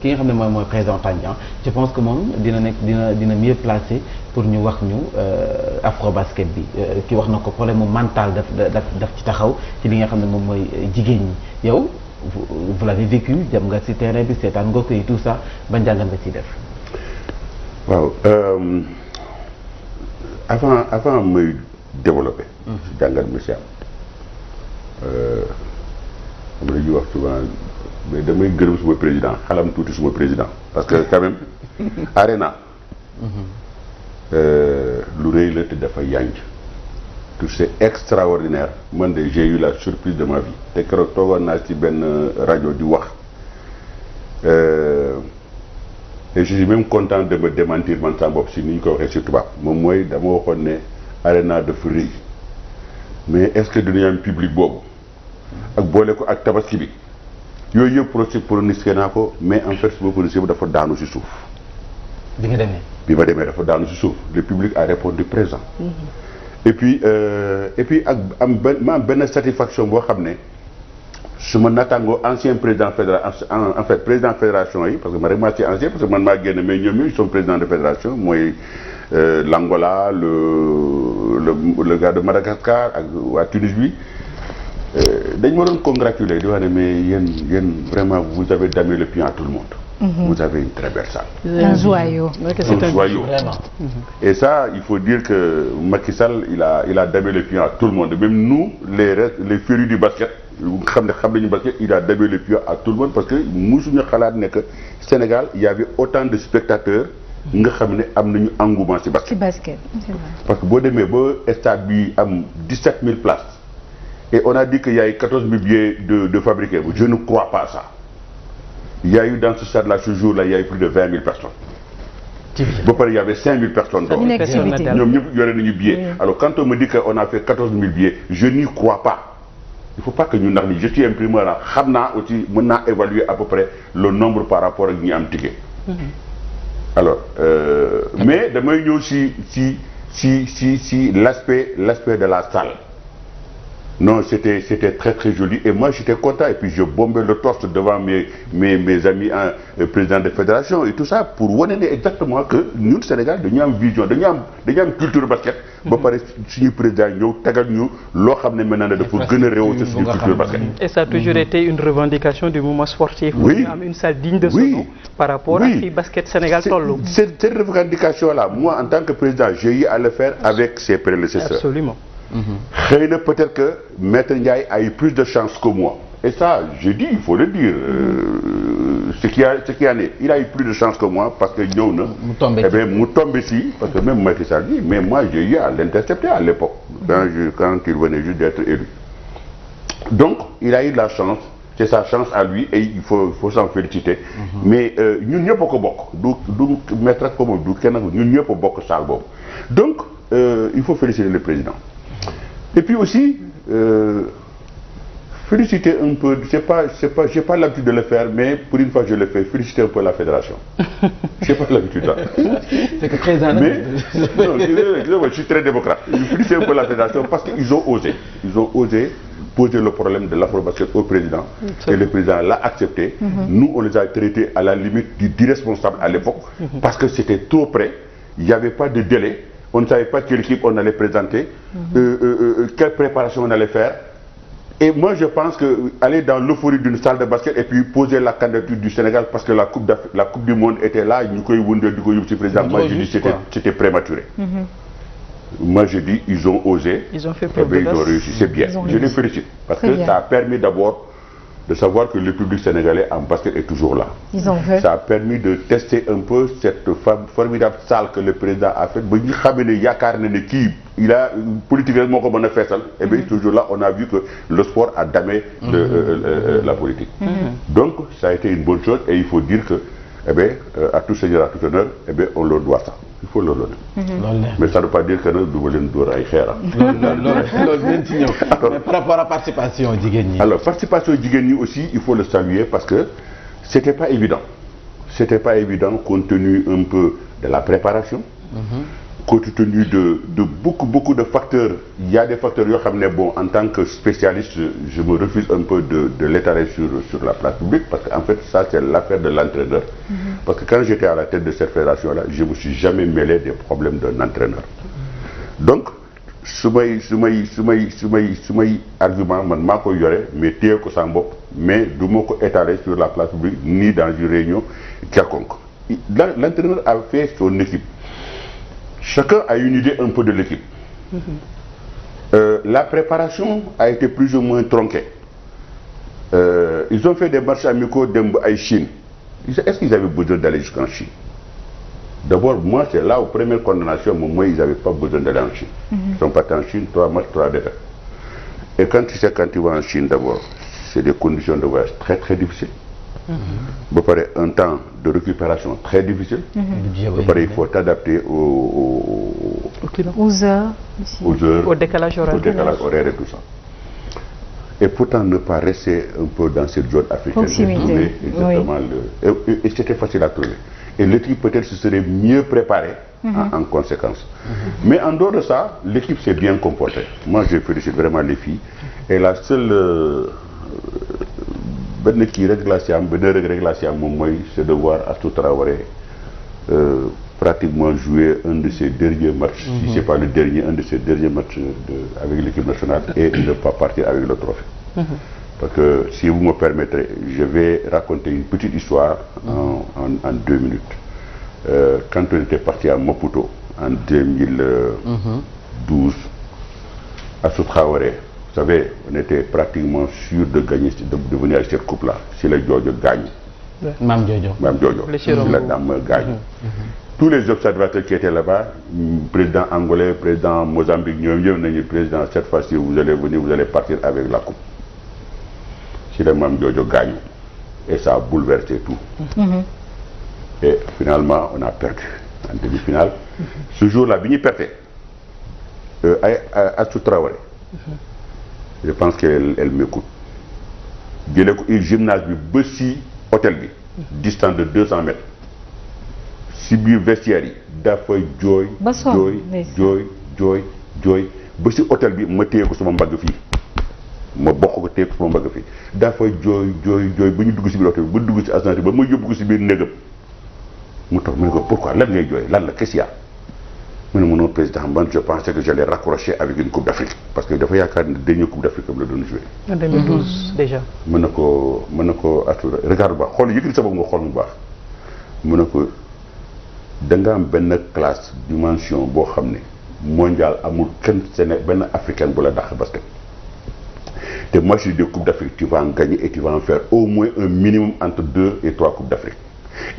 ki nga xam ne mooy président Tandian je pense que moom dina mieux placé pour ñu wax ñu afrobasket bi ki wax na ko problème mu mental daf ci taxaw ci li nga xam ne moom mooy jigéen ñi yow vous l'avez vécu dem nga ci terrain bi seetaan nga ko et tout ça ba njàngat nga ciy def. waaw avant muy développé. jàngat mi si am la ñuy wax souvent mais damay gërëm suma président xalam tuuti suma président parce que quand même arena lu rëy la te dafa yanj tout c'est extraordinaire man de j'ai eu la surprise de ma vie te keroog toogoon naa ci benn rajo di wax et je suis même content de me démentir man sama bopp si ni ñu ko waxee si tubaab moom mooy dama waxoon ne arena dafa rëy mais est-ce que dinañu am public boobu ak boole ko ak tabaski bi yooyu yëpp pronostiqué naa ko mais en fait suma pronostic dafa daanu si suuf. bi nga demee. bi ma demee dafa daanu si suuf le public a répondu présent. et puis ak am benn satisfaction boo xam ne su ma nattaangoo ancien président fédération en fait président fédération yi parce que man rek maa ci ancien parce que man maa génn mais ñoom ils sont président de fédération mooy l'Angola le gars de Madagascar ak waa Tunis bi. dañ ma doon congratuler di wax ne mais yéen vraiment vous avez damé le pion à tout le monde. Vous avez une très belle salle. Un joyau. Un joyau. Vraiment. Et ça il faut dire que Macky Sall il a damé le pion à tout le monde même nous les férus du basket xam nañu basket il a damé le pion à tout le monde parce que musuñu xalaat ne que Sénégal il y avait autant de spectateurs nga xam ne am nañu engouement ci basket. Ci basket. Parce que boo demee ba stade bi am 17 000 places. Et on a dit qu'il y a eu 14 000 billets de fabriqués. Je ne crois pas à ça. Il y a eu dans ce stade-là, ce jour-là, il y a eu plus de 20 000 personnes. Il y avait 5 000 personnes. Une activité. Il y aurait des billets. Alors quand on me dit qu'on a fait 14 000 billets, je n'y crois pas. Il ne faut pas que nous n'arrivions. Je suis imprimeur là. Aussi, maintenant évaluer à peu près le nombre par rapport à nous ticket. Alors, mais demain il y a aussi si l'aspect de la salle. Non, c'était très très joli et moi j'étais content et puis je bombais le torse devant mes amis présidents de fédération et tout ça pour wane ne exactement que ñun Sénégal dañu am vision dañu am culture basket. ba pare suñu président ñëw tegal ñu loo xam ne maintenant dafa gën a rehausser suñu culture basket. Et ça a toujours été une revendication du mouvement sportif. Oui. Am une salle digne de ce nom par rapport à fi basket Sénégal tollu. Cette revendication là moi en tant que président j'ai eu à le faire avec ses prédécesseurs. Absolument. Xëy na peut-être que Maître Ndiaye a eu plus de chance que moi et ça je dis il faut le dire ce qui en est il a eu plus de chance que moi parce que ñëw na mu tombé si parce que même Macky Sall dit mais moi j'ai eu à l'intercepter à l'époque quand il venait juste d'être élu donc il a eu de la chance c'est sa chance à lui et il faut s'en féliciter mais ñun ñëpp a ko bokk du maître ak comme du kenn ñun ñëpp a bokk salle boobu donc il faut féliciter le président. Et puis aussi féliciter un peu j'ai pas l'habitude de le faire mais pour une fois je le fais féliciter un peu la fédération. J'ai pas l'habitude là. C'est que président mais non je suis très démocrate. Féliciter un peu la fédération parce que ils ont osé poser le problème de l'afrobasket au président et le président l'a accepté. Nous on les a traités à la limite d'irresponsables à l'époque parce que c'était trop près, il n'y avait pas de délai. On ne savait pas quelle équipe on allait présenter, quelle préparation on allait faire. Et moi, je pense qu'aller dans l'euphorie d'une salle de basket et puis poser la candidature du Sénégal parce que la Coupe du Monde était là, nous président. Moi, je dis c'était prématuré. Moi, je dis ils ont osé. Ils ont fait preuve ils ont réussi, c'est bien. Je les félicite parce que ça a permis d'abord de savoir que le public sénégalais en basket est toujours là. Ça a permis de tester un peu cette formidable salle que le président a faite. Il a une politique et bien toujours là, on a vu que le sport a damé la politique. Donc, ça a été une bonne chose et il faut dire que, à tout seigneur, à tout honneur, on leur doit ça. Il faut leur donner. Mais ça ne veut pas dire que nous devons les faire. Par rapport à la participation Djigeni. Alors, participation Djigeni aussi, il faut le saluer parce que c'était pas évident. C'était pas évident compte tenu un peu de la préparation. compte tenu de beaucoup de facteurs. Il y a des facteurs yoo xam ne bon en tant que spécialiste je me refuse un peu de l'étaler sur la place publique parce que en fait ça c'est l'affaire de l'entraîneur. Parce que quand j'étais à la tête de cette fédération là je me suis jamais mêlé des problèmes d'un entraîneur. Donc su may argument man maa koy yore mais téye ko sama bopp mais du ma ko étaler sur la place publique ni dans une réunion quelconque. L'entraîneur a fait son équipe. Chacun a une idée un peu de l'équipe. La préparation a été plus ou moins tronquée. Ils ont fait des matchs amicaux à Chine. Est-ce qu'ils avaient besoin d'aller jusqu'en Chine? D'abord, moi, c'est là où première condamnation, moi, ils n'avaient pas besoin d'aller en Chine. Ils sont partis en Chine, 3 matchs, 3 défaites. Et quand tu vas en Chine d'abord, c'est des conditions de voyage très très difficiles. Un temps de récupération très difficile. Il faut t'adapter aux heures, au décalage horaire et tout ça. Et pourtant ne pas rester un peu dans cette zone africaine. Trouver exactement et c'était facile à trouver. Et l'équipe peut-être se serait mieux préparée en conséquence. Mais en dehors de ça, l'équipe s'est bien comportée. Moi, je félicite vraiment les filles. Et la seule régulation, c'est de voir Astou Traoré pratiquement jouer un de ses derniers matchs, si ce n'est pas le dernier, un de ses derniers matchs avec l'équipe nationale et ne pas partir avec le trophée. Parce que si vous me permettrez, je vais raconter une petite histoire en 2 minutes. Quand on était parti à Maputo en 2012, Astou Traoré, vous savez, on était pratiquement sûr de gagner, de venir à cette coupe-là. Si le Jojo gagne. Mme Jojo. Si la dame gagne. Tous les observateurs qui étaient là-bas, président angolais, président Mozambique, président, cette fois-ci, vous allez venir, vous allez partir avec la coupe. Si le Mme Jojo gagne. Et ça a bouleversé tout. Et finalement, on a perdu en demi-finale. Ce jour-là, Bini perdait. Astou Traoré. Je pense qu'elle m'écoute. Il gymnase bi ba si hôtel bi distant de 200 mètres si biir vestiaire yi dafa jooy ba si hôtel bi ma téye ko sama mbagg fii ma bokk ko téye ko sama mbagg fii dafa jooy ba ñu dugg si biir hôtel bi ba dugg si ascenseur ba ma yóbbu ko si biir néegam mu toog mu ne ko pourquoi lan ngay jooy lan la qu'est-ce qu'il y a mu ne mon président man je pensais que j'allais raccrocher avec une coupe d'Afrique parce que dafa yaakaar ne dernière coupe d'Afrique comme la doon joué. En 2012 déjà. mën na ko regarde ba xool yëkkati sa bopp nga xool mu baax mu ne ko da nga am benn classe dimension boo xam ne mondial amul kenn benn africaine bu la dàq basket te match de coupe d'Afrique tu vas en gagner et tu vas en faire au moins un minimum entre 2 et 3 coupes d'Afrique.